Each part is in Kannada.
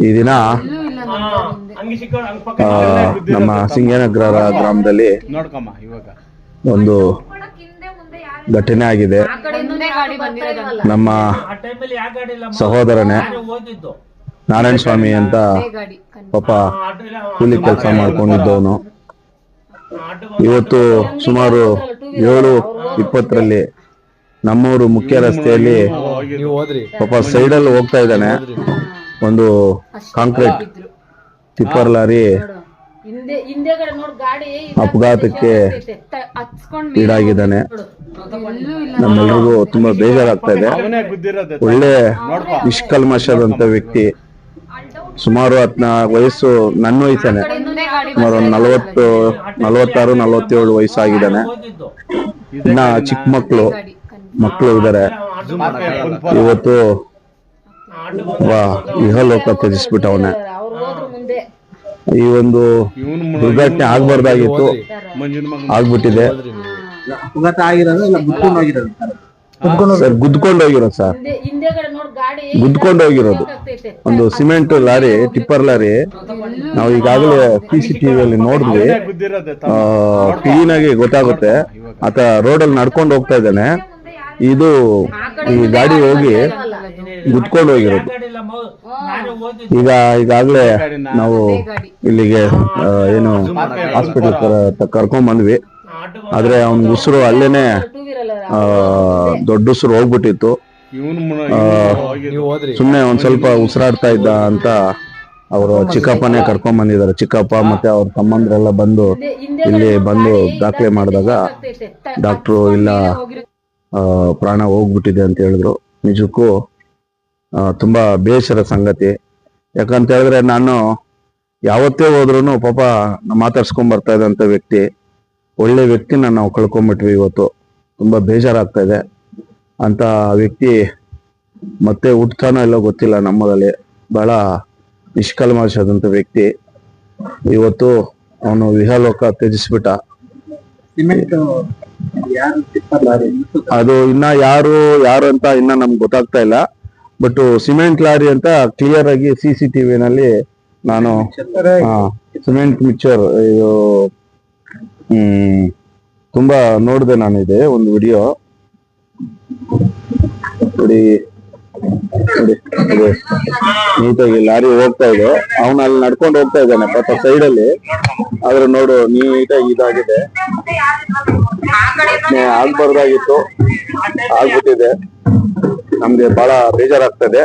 ಈ ದಿನ ನಮ್ಮ ಸಿಂಗನಗರ ಗ್ರಾಮದಲ್ಲಿ ಒಂದು ಘಟನೆ ಆಗಿದೆ. ನಮ್ಮ ಸಹೋದರನೇ ನಾರಾಯಣ ಸ್ವಾಮಿ ಅಂತ ಪಾಪ ಕೂಲಿ ಕೆಲಸ ಮಾಡ್ಕೊಂಡಿದ್ದವನು ಇವತ್ತು ಸುಮಾರು 7:20 ನಮ್ಮೂರು ಮುಖ್ಯ ರಸ್ತೆಯಲ್ಲಿ ಪಾಪ ಸೈಡಲ್ಲಿ ಹೋಗ್ತಾ ಇದ್ದಾನೆ. ಒಂದು ಕಾಂಕ್ರೀಟ್ ಟಿಪ್ಪರ್ ಲಾರಿ ಅಪಘಾತಕ್ಕೆ ಈಡಾಗಿದ್ದಾನೆ. ನಮ್ಮೆಲ್ರಿಗೂ ತುಂಬಾ ಬೇಜಾರಾಗ್ತಾ ಇದೆ. ಒಳ್ಳೆ ನಿಷ್ಕಲ್ಮಶದಂತ ವ್ಯಕ್ತಿ. ಸುಮಾರು ವಯಸ್ಸು ನನ್ನ ವಯಸ್ಸೇನೆ, ಸುಮಾರು 46-47 ವಯಸ್ಸಾಗಿದ್ದಾನೆ. ಇನ್ನ ಚಿಕ್ಕ ಮಕ್ಕಳು ಇದ್ದಾರೆ. ಇವತ್ತು ಇಹಲೋಕ ತ್ಯಜಿಸ್ಬಿಟ್ಟವನೆ. ಈ ಒಂದು ದುರ್ಘಟನೆ ಆಗ್ಬಾರ್ದಾಗಿತ್ತು, ಆಗ್ಬಿಟ್ಟಿದೆ. ಸರ್ ಗುದ್ಕೊಂಡೋಗಿರೋದು ಸರ್, ಗುದ್ಕೊಂಡೋಗಿರೋದು ಒಂದು ಸಿಮೆಂಟ್ ಲಾರಿ, ಟಿಪ್ಪರ್ ಲಾರಿ. ನಾವು ಈಗಾಗಲೇ CCTVಯಲ್ಲಿ ನೋಡಿದ್ವಿ, ಕ್ಲೀನ್ ಆಗಿ ಗೊತ್ತಾಗುತ್ತೆ. ಆತ ರೋಡಲ್ಲಿ ನಡ್ಕೊಂಡು ಹೋಗ್ತಾ ಇದ್ದಾನೆ. ಇದು ಈ ಗಾಡಿ ಹೋಗಿ ಗುದ್ಕೊಂಡು ಹೋಗಿರೋದು. ಈಗಾಗಲೇ ನಾವು ಇಲ್ಲಿಗೆ ಏನು ಹಾಸ್ಪಿಟಲ್ ಕರ್ಕೊಂಡ್ ಬಂದ್ವಿ. ಆದ್ರೆ ಅವನ ಉಸಿರು ಅಲ್ಲೇನೆ ದೊಡ್ಡ ಉಸಿರು ಹೋಗ್ಬಿಟ್ಟಿತ್ತು. ಸುಮ್ನೆ ಒಂದ್ ಸ್ವಲ್ಪ ಉಸಿರಾಡ್ತಾ ಇದ್ದ ಅಂತ ಅವರು ಚಿಕ್ಕಪ್ಪನೇ ಕರ್ಕೊಂಡ್ ಬಂದಿದ್ದಾರೆ. ಚಿಕ್ಕಪ್ಪ ಮತ್ತೆ ಅವ್ರ ತಮ್ಮಂದ್ರೆಲ್ಲ ಬಂದು ಇಲ್ಲಿ ಬಂದು ದಾಖಲೆ ಮಾಡಿದಾಗ ಡಾಕ್ಟ್ರು ಇಲ್ಲ ಪ್ರಾಣ ಹೋಗ್ಬಿಟ್ಟಿದೆ ಅಂತ ಹೇಳಿದ್ರು. ನಿಜಕ್ಕೂ ತುಂಬಾ ಬೇಸರ ಸಂಗತಿ. ಯಾಕಂತ ಹೇಳಿದ್ರೆ ನಾನು ಯಾವತ್ತೇ ಹೋದ್ರು ಪಾಪ ಮಾತಾಡ್ಸ್ಕೊಂಡ್ ಬರ್ತಾ ಇದ್ದಂತ ವ್ಯಕ್ತಿ, ಒಳ್ಳೆ ವ್ಯಕ್ತಿನ ನಾವು ಕಳ್ಕೊಂಡ್ಬಿಟ್ವಿ. ಇವತ್ತು ತುಂಬಾ ಬೇಜಾರಾಗ್ತಾ ಇದೆ. ಅಂತ ವ್ಯಕ್ತಿ ಮತ್ತೆ ಹುಟ್ತಾನೋ ಎಲ್ಲೋ ಗೊತ್ತಿಲ್ಲ. ನಮ್ಮದಲ್ಲಿ ಬಹಳ ನಿಷ್ಕಲ್ಮಶದಂತ ವ್ಯಕ್ತಿ. ಇವತ್ತು ಅವನು ವಿಹಲೋಕ ತ್ಯಜಿಸ್ಬಿಟ್ಟ. ಅದು ಇನ್ನ ಯಾರು ಅಂತ ಇನ್ನ ನಮ್ಗೆ ಗೊತ್ತಾಗ್ತಾ ಇಲ್ಲ. ಬಟ್ ಸಿಮೆಂಟ್ ಲಾರಿ ಅಂತ ಕ್ಲಿಯರ್ ಆಗಿ CCTVನಲ್ಲಿ ನಾನು ಸಿಮೆಂಟ್ ಮಿಕ್ಚರ್ ಇದು ತುಂಬಾ ನೋಡಿದೆ ನಾನು. ಇದೆ ಒಂದು ವಿಡಿಯೋ ನೋಡಿ, ನೀಟಾಗಿ ಲಾರಿ ಹೋಗ್ತಾ ಇದೆ. ಅವನ ಅಲ್ಲಿ ನಡ್ಕೊಂಡು ಹೋಗ್ತಾ ಇದ್ದಾನೆ ಪಾಪ ಸೈಡಲ್ಲಿ. ಆದ್ರೆ ನೋಡು ನೀಟಾಗಿ ಇದಾಗಿದೆ. ಆಗ್ಬಾರ್ದಾಗಿತ್ತು, ಆಗ್ಬಿಟ್ಟಿದೆ. ನಮ್ಗೆ ಬಹಳ ಬೇಜಾರಾಗ್ತದೆ.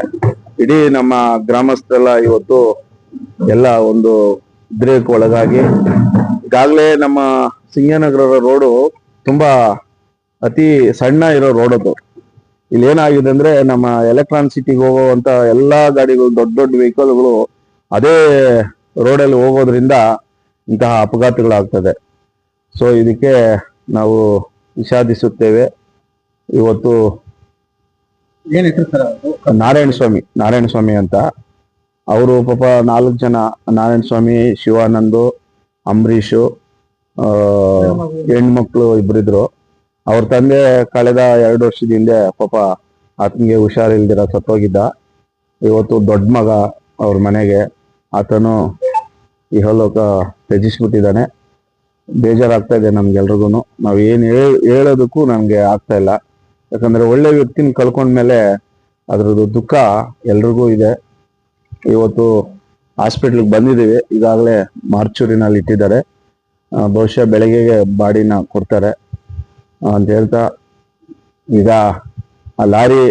ಇಡೀ ನಮ್ಮ ಗ್ರಾಮಸ್ಥರೆಲ್ಲ ಇವತ್ತು ಎಲ್ಲ ಒಂದು ಉದ್ರೇಕಕ್ಕೆ ಒಳಗಾಗಿ, ಈಗಾಗಲೇ ನಮ್ಮ ಸಿಂಗನಗರ ರೋಡು ತುಂಬಾ ಅತಿ ಸಣ್ಣ ಇರೋ ರೋಡ್ ಅದು. ಇಲ್ಲಿ ಏನಾಗಿದೆ ಅಂದ್ರೆ ನಮ್ಮ ಎಲೆಕ್ಟ್ರಾನಿಕ್ ಸಿಟಿಗೆ ಹೋಗುವಂತ ಎಲ್ಲಾ ಗಾಡಿಗಳು, ದೊಡ್ಡ ದೊಡ್ಡ ವೆಹಿಕಲ್ಗಳು ಅದೇ ರೋಡಲ್ಲಿ ಹೋಗೋದ್ರಿಂದ ಇಂತಹ ಅಪಘಾತಗಳಾಗ್ತದೆ. ಸೊ ಇದಕ್ಕೆ ನಾವು ವಿಷಾದಿಸುತ್ತೇವೆ. ಇವತ್ತು ನಾರಾಯಣ ಸ್ವಾಮಿ ಅಂತ ಅವರು ಪಾಪ 4 ಜನ, ನಾರಾಯಣ ಸ್ವಾಮಿ, ಶಿವಾನಂದು, ಅಂಬರೀಷು, ಹೆಣ್ಮಕ್ಳು ಇಬ್ಬರಿದ್ರು. ಅವ್ರ ತಂದೆ ಕಳೆದ 2 ವರ್ಷದ ಹಿಂದೆ ಪಾಪ ಆತನಿಗೆ ಹುಷಾರಿಲ್ದಿರ ಸತ್ತೋಗಿದ್ದ. ಇವತ್ತು ದೊಡ್ಡ ಮಗ ಅವ್ರ ಮನೆಗೆ, ಆತನು ಇಹಲೋಕ ತ್ಯಜಿಸ್ಬಿಟ್ಟಿದ್ದಾನೆ. ಬೇಜಾರಾಗ್ತಾ ಇದೆ ನಮ್ಗೆಲ್ರಿಗೂ. ನಾವ್ ಏನ್ ಹೇಳೋದಕ್ಕೂ ನಮ್ಗೆ ಆಗ್ತಾ ಇಲ್ಲ. ಯಾಕಂದ್ರೆ ಒಳ್ಳೆ ವ್ಯಕ್ತಿನ ಕಳ್ಕೊಂಡ್ಮೇಲೆ ಅದ್ರದ್ದು ದುಃಖ ಎಲ್ರಿಗೂ ಇದೆ. ಇವತ್ತು ಹಾಸ್ಪಿಟ್ಲಿಗೆ ಬಂದಿದ್ದೀವಿ. ಈಗಾಗಲೇ ಮಾರ್ಚೂರಿನಲ್ಲಿ ಇಟ್ಟಿದ್ದಾರೆ. ಬಹುಶಃ ಬೆಳಗ್ಗೆಗೆ ಬಾಡಿನ ಕೊಡ್ತಾರೆ ಅಂತ ಹೇಳ್ತಾ, ಈಗ ಆ ಲಾರಿ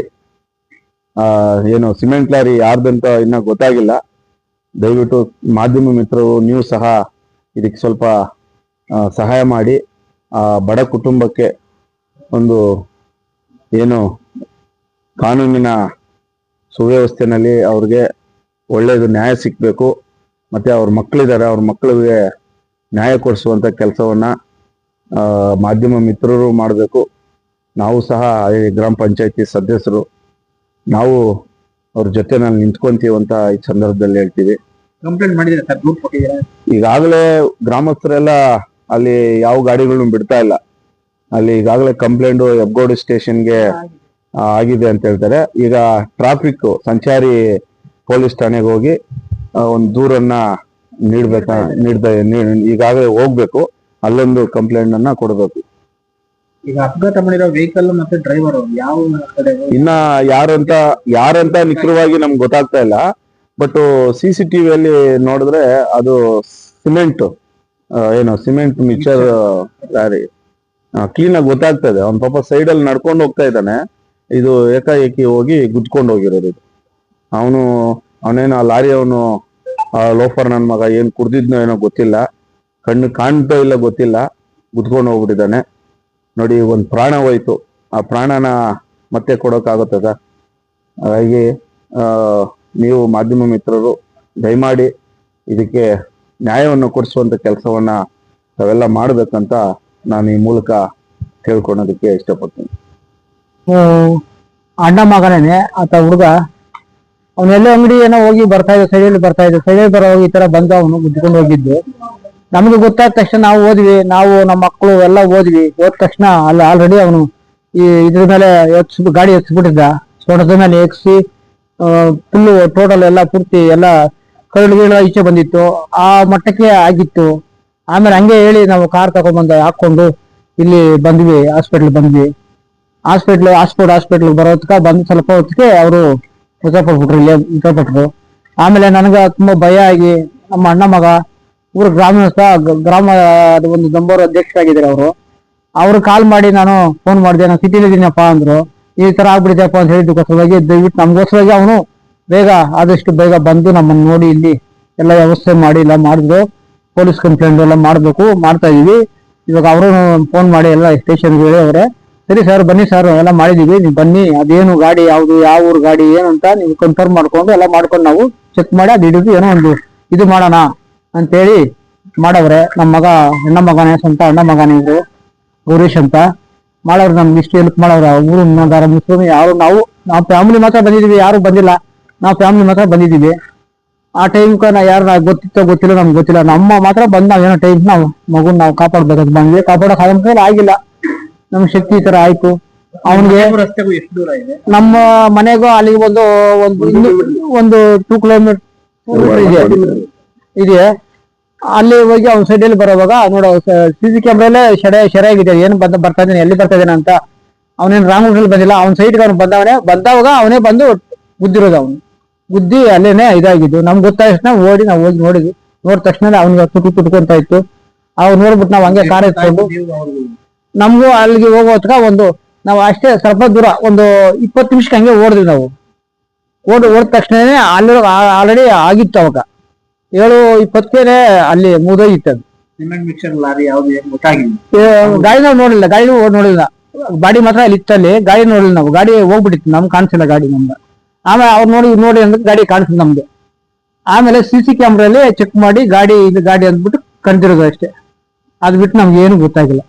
ಏನು ಸಿಮೆಂಟ್ ಲಾರಿ ಯಾರ್ದಂತ ಇನ್ನ ಗೊತ್ತಾಗಿಲ್ಲ. ದಯವಿಟ್ಟು ಮಾಧ್ಯಮ ಮಿತ್ರರು ನೀವು ಸಹ ಇದಕ್ಕೆ ಸ್ವಲ್ಪ ಸಹಾಯ ಮಾಡಿ. ಆ ಬಡ ಕುಟುಂಬಕ್ಕೆ ಒಂದು ಏನು ಕಾನೂನಿನ ಸುವ್ಯವಸ್ಥೆನಲ್ಲಿ ಅವ್ರಿಗೆ ಒಳ್ಳೆಯದು ನ್ಯಾಯ ಸಿಕ್ಬೇಕು. ಮತ್ತೆ ಅವ್ರ ಮಕ್ಕಳಿದ್ದಾರೆ, ಅವ್ರ ಮಕ್ಕಳಿಗೆ ನ್ಯಾಯ ಕೊಡಿಸುವಂತ ಕೆಲಸವನ್ನ ಮಾಧ್ಯಮ ಮಿತ್ರರು ಮಾಡಬೇಕು. ನಾವು ಸಹ ಗ್ರಾಮ ಪಂಚಾಯತಿ ಸದಸ್ಯರು, ನಾವು ಅವ್ರ ಜೊತೆ ನಾನು ನಿಂತ್ಕೊಂತೀವಿ ಅಂತ ಈ ಸಂದರ್ಭದಲ್ಲಿ ಹೇಳ್ತೀವಿ. ಕಂಪ್ಲೇಂಟ್ ಮಾಡಿದ್ರೆ ಸರ್, ದೂರು ಕೊಟ್ಟಿದ್ದೀರಾ? ಈಗಾಗಲೇ ಗ್ರಾಮಸ್ಥರೆಲ್ಲ ಅಲ್ಲಿ ಯಾವ ಗಾಡಿಗಳನ್ನು ಬಿಡ್ತಾ ಇಲ್ಲ. ಅಲ್ಲಿ ಈಗಾಗಲೇ ಕಂಪ್ಲೇಂಟ್ ಹೆಬ್ಗೋಡು ಸ್ಟೇಷನ್ಗೆ ಆಗಿದೆ ಅಂತ ಹೇಳ್ತಾರೆ. ಈಗ ಟ್ರಾಫಿಕ್ ಸಂಚಾರಿ ಪೊಲೀಸ್ ಠಾಣೆಗೆ ಹೋಗಿ ಒಂದು ದೂರನ್ನ ಈಗಾಗಲೇ ಹೋಗ್ಬೇಕು, ಅಲ್ಲೊಂದು ಕಂಪ್ಲೇಂಟ್ ಅನ್ನ ಕೊಡಬೇಕು. ಈಗ ಅಪಘಾತ ಮಾಡಿರೋ ವೆಹಿಕಲ್ ಮತ್ತೆ ಡ್ರೈವರ್ ಯಾವ ಕಡೆ ಇನ್ನ ಯಾರಂತ ನಿಖರವಾಗಿ ನಮ್ಗೆ ಗೊತ್ತಾಗ್ತಾ ಇಲ್ಲ. ಬಟ್ CCTV ಅಲ್ಲಿ ನೋಡಿದ್ರೆ ಅದು ಸಿಮೆಂಟ್ ಮಿಕ್ಸರ್ ಲಾರಿ ಕ್ಲೀನ್ ಆಗಿ ಗೊತ್ತಾಗ್ತಾ ಇದೆ. ಅವ್ನ ಪಾಪ ಸೈಡ್ ಅಲ್ಲಿ ನಡ್ಕೊಂಡು ಹೋಗ್ತಾ ಇದ್ದಾನೆ, ಇದು ಏಕಾಏಕಿ ಹೋಗಿ ಗುದ್ಕೊಂಡು ಹೋಗಿರೋದು. ಅವನೇನೋ ಆ ಲಾರಿ ಅವನು ಲೋಫರ್ ನನ್ನ ಮಗ ಏನ್ ಕುಡ್ದಿದ್ನೋ ಏನೋ ಗೊತ್ತಿಲ್ಲ, ಕಣ್ಣು ಕಾಣ್ತೋ ಇಲ್ಲ ಗೊತ್ತಿಲ್ಲ, ಗುದ್ಕೊಂಡು ಹೋಗ್ಬಿಟ್ಟಿದ್ದಾನೆ. ನೋಡಿ, ಒಂದ್ ಪ್ರಾಣ ಹೋಯ್ತು. ಆ ಪ್ರಾಣನ ಮತ್ತೆ ಕೊಡೋಕ್ಕಾಗುತ್ತದ? ಹಾಗಾಗಿ ನೀವು ಮಾಧ್ಯಮ ಮಿತ್ರರು ದಯಮಾಡಿ ಇದಕ್ಕೆ ನ್ಯಾಯವನ್ನು ಕೊಡಿಸುವಂತ ಕೆಲಸವನ್ನ ತಾವೆಲ್ಲ ಮಾಡ್ಬೇಕಂತ ನಾನು ಈ ಮೂಲಕ ಕೇಳ್ಕೊಳೋದಕ್ಕೆ ಇಷ್ಟಪಡ್ತೀನಿ. ಅಣ್ಣ ಮಗನೇನೆ ಆತ ಹುಡುಗ. ಅವನೆಲ್ಲೋ ಅಂಗಡಿ ಏನೋ ಹೋಗಿ ಸೈಡಲ್ಲಿ ಬರೋ ಹೋಗಿ ಈ ತರ ಬಂದು ಅವನು ಗುದ್ಕೊಂಡು ಹೋಗಿದ್ದು. ನಮ್ಗೆ ಗೊತ್ತಾದ ತಕ್ಷಣ ನಾವು ಹೋದ್ವಿ, ನಾವು ನಮ್ಮ ಮಕ್ಕಳು ಎಲ್ಲ ಹೋದ್ವಿ. ಹೋದ ತಕ್ಷಣ ಅಲ್ಲಿ ಆಲ್ರೆಡಿ ಅವನು ಇದ್ರ ಮೇಲೆ ಗಾಡಿ ಎತ್ಸ್ಬಿಟ್ಟಿದ್ದ. ಸೊಂಟದ ಮೇಲೆ ಎಕ್ಸಿ ಫುಲ್ಲು ಟೋಟಲ್ ಎಲ್ಲ ಪೂರ್ತಿ ಎಲ್ಲ ಕರಳುಗಳ ಈಚೆ ಬಂದಿತ್ತು. ಆ ಮಟ್ಟಕ್ಕೆ ಆಗಿತ್ತು. ಆಮೇಲೆ ಹಂಗೆ ಹೇಳಿ ನಾವು ಕಾರ್ ತಗೊಂಡ್ಬಂದು ಹಾಕೊಂಡು ಇಲ್ಲಿ ಬಂದ್ವಿ, ಹಾಸ್ಪಿಟ್ಲ್ ಬಂದ್ವಿ. ಹಾಸ್ಪಿಟ್ಲ್ ಬರೋದಕ್ಕ ಬಂದು ಸ್ವಲ್ಪ ಹೊತ್ತಿಗೆ ಅವರು ಮೃತಪಟ್ರು. ಆಮೇಲೆ ನನಗೆ ತುಂಬಾ ಭಯ ಆಗಿ ನಮ್ಮ ಅಣ್ಣ ಮಗ ಊರು ಗ್ರಾಮ ಒಂದು ನಂಬರ್ ಅಧ್ಯಕ್ಷರಾಗಿದ್ದಾರೆ ಅವ್ರು ಕಾಲ್ ಮಾಡಿ ನಾನು ಫೋನ್ ಮಾಡಿದೆ, ನಾನು ಸಿಟಿಲಿದ್ದೀನಪ್ಪ ಅಂದ್ರು. ಈ ತರ ಆಗ್ಬಿಟ್ಟಿದೆಪ್ಪ ಅಂತ ಹೇಳಿದ್ದಕ್ಕೋಸ್ಕರವಾಗಿ ದಯವಿಟ್ಟು ನಮ್ಗೋಸ್ಕರವಾಗಿ ಅವನು ಆದಷ್ಟು ಬೇಗ ಬಂದು ನಮ್ಮನ್ನು ನೋಡಿ ಇಲ್ಲಿ ಎಲ್ಲ ವ್ಯವಸ್ಥೆ ಮಾಡಿ ಎಲ್ಲ ಮಾಡಿದ್ರು. ಪೊಲೀಸ್ ಕಂಪ್ಲೇಂಟ್ ಎಲ್ಲ ಮಾಡ್ತಾ ಇದೀವಿ. ಇವಾಗ ಅವರು ಫೋನ್ ಮಾಡಿ ಎಲ್ಲ ಸ್ಟೇಷನ್ಗೆ ಹೇಳಿ ಸರಿ ಸರ್ ಬನ್ನಿ ಸರ್ ಎಲ್ಲ ಮಾಡಿದೀವಿ, ನೀವು ಬನ್ನಿ, ಅದೇನು ಗಾಡಿ ಯಾವ್ದು, ಯಾವ ಊರ್ ಗಾಡಿ ಏನು ಅಂತ ನೀವು ಕನ್ಫರ್ಮ್ ಮಾಡ್ಕೊಂಡು ಎಲ್ಲ ಮಾಡ್ಕೊಂಡು ನಾವು ಚೆಕ್ ಮಾಡಿ ಅದು ಹಿಡಿದು ಏನೋ ಒಂದು ಇದು ಮಾಡೋಣ ಅಂತೇಳಿ ಮಾಡವ್ರೆ. ನಮ್ಮ ಮಗ ಹೆಣ್ಣ ಮಗನೇ ಸ್ವಂತ ಅಣ್ಣ ಮಗನೇ ಇದ್ರು ಗೌರೀಶ್ ಅಂತ ಮಾಡವ್ರು. ನಮ್ಗೆ ಇಷ್ಟು ಹೆಲ್ಪ್ ಮಾಡವ್ರೆ. ಊರು ಮುಸ್ಲಿಮ್ ಯಾರು ನಾವು ಫ್ಯಾಮಿಲಿ ಮಾತ್ರ ಬಂದಿದೀವಿ, ಯಾರು ಬಂದಿಲ್ಲ. ನಾವು ಫ್ಯಾಮಿಲಿ ಮಾತ್ರ ಬಂದಿದೀವಿ. ಆ ಟೈಮ್ಕ ಯಾರು ಗೊತ್ತಿತ್ತೋ ಗೊತ್ತಿಲ್ಲ, ನಮ್ಗೆ ಗೊತ್ತಿಲ್ಲ. ನಮ್ಮ ಮಾತ್ರ ಬಂದ್ ನಾವ್ ಏನೋ ಟೈಮ್ ನಾವು ಮಗುನ್ ನಾವು ಕಾಪಾಡ್ಬೇಕಂತ ಬಂದ್ವಿ. ಕಾಪಾಡಕ್ ಆಗಿಲ್ಲ, ನಮ್ ಶಕ್ತಿ ಈ ತರ ಆಯ್ತು. ಅವನಿಗೆ ರಸ್ತೆಗೂ ಎಷ್ಟು ದೂರ ಇದೆ? ನಮ್ಮ ಮನೆಗೂ ಅಲ್ಲಿಗೆ ಒಂದು 2 ಕಿಲೋಮೀಟರ್ ಇದೆ. ಅಲ್ಲಿ ಹೋಗಿ ಅವ್ನ ಸೈಡಲ್ಲಿ ಬರೋವಾಗ ನೋಡ CC ಕ್ಯಾಮ್ರಲ್ಲೇ ಸೆರೆ ಆಗಿದೆ. ಏನ್ ಬರ್ತಾ ಇದ್ದಾನೆ, ಎಲ್ಲಿ ಬರ್ತಾ ಇದ್ದಾನೆ ಅಂತ. ಅವನೇನ್ ರಾಂಗ್ ರೂಟಲ್ಲಿ ಬಂದಿಲ್ಲ, ಅವ್ನ ಸೈಡ್ಗೆ ಅವ್ನು ಬಂದವಾಗ ಅವನೇ ಬಂದು ಗುದ್ದಿರೋದು. ಅವನು ಗುದ್ದಿ ಅಲ್ಲೇನೆ ಇದಾಗಿದ್ದು. ನಮ್ಗೆ ಗೊತ್ತಾದ ತಕ್ಷಣ ನಾವು ಹೋಗಿ ನೋಡಿದ್ವಿ. ನೋಡಿದ ತಕ್ಷಣ ಅವ್ನಿಗೆ ತುಟ್ಕೊಂತ ಇತ್ತು. ಅವ್ರು ನೋಡ್ಬಿಟ್ಟು ನಾವ್ ಹಂಗೆ ಕಾರ್ ಎತ್ಕೊಂಡು ನಮ್ಗೂ ಅಲ್ಲಿಗೆ ಹೋಗೋತ್ಕ ನಾವು ಅಷ್ಟೇ ಸ್ವಲ್ಪ ದೂರ ಒಂದು 20 ನಿಮಿಷಕ್ಕೆ ಹಂಗೆ ಓಡಿದ್ವಿ. ನಾವು ಓಡಿದ ತಕ್ಷಣನೇ ಅಲ್ಲಿ ಆಲ್ರೆಡಿ ಆಗಿತ್ತು. ಅವಾಗ 7:20 ಅಲ್ಲಿ ಮುದೋಗಿತ್ತು. ಸಿಮೆಂಟ್ ಮಿಕ್ಸರ್ ಲಾರಿ ಯಾವ್ದು ಏನು ಗೊತ್ತಾಗಿಲ್ಲ. ಗಾಡಿ ನಾವು ನೋಡಿಲ್ಲ, ಗಾಡಿ ಮಾತ್ರ ಅಲ್ಲಿ ಇತ್ತಲ್ಲಿ. ಗಾಡಿ ನೋಡಿಲ್ಲ ನಾವು, ಗಾಡಿ ಹೋಗ್ಬಿಟ್ಟಿತ್ತು, ನಮ್ಗೆ ಕಾಣಿಸಿಲ್ಲ ಗಾಡಿ ನಮ್ಗೆ. ಆಮೇಲೆ ಅವ್ರು ನೋಡಿ ಅಂದ್ರೆ ಗಾಡಿ ಕಾಣಿಸಿಲ್ಲ ನಮ್ಗೆ. ಆಮೇಲೆ CC ಕ್ಯಾಮ್ರಲ್ಲಿ ಚೆಕ್ ಮಾಡಿ ಗಾಡಿ ಅಂದ್ಬಿಟ್ಟು ಕಂಡಿರೋದು ಅಷ್ಟೇ. ಅದ್ ಬಿಟ್ಟು ನಮ್ಗೆ ಏನು ಗೊತ್ತಾಗಿಲ್ಲ.